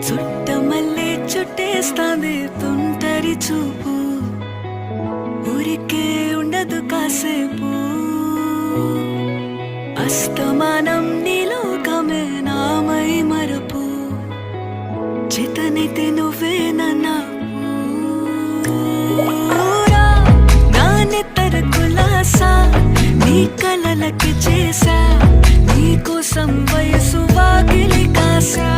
చుట్టమల్లే చుట్టేస్తాంది తుంటరి చూపు, ఊరికే ఉండదు కాసేపు. అస్తమానం నీలోకమే నామై మరపు, చేతనైతే నువ్వే నా నెత్తర కులాసా నీ కలలకి చేసా, నీ కోసం వయసు వాకిలి కాసా.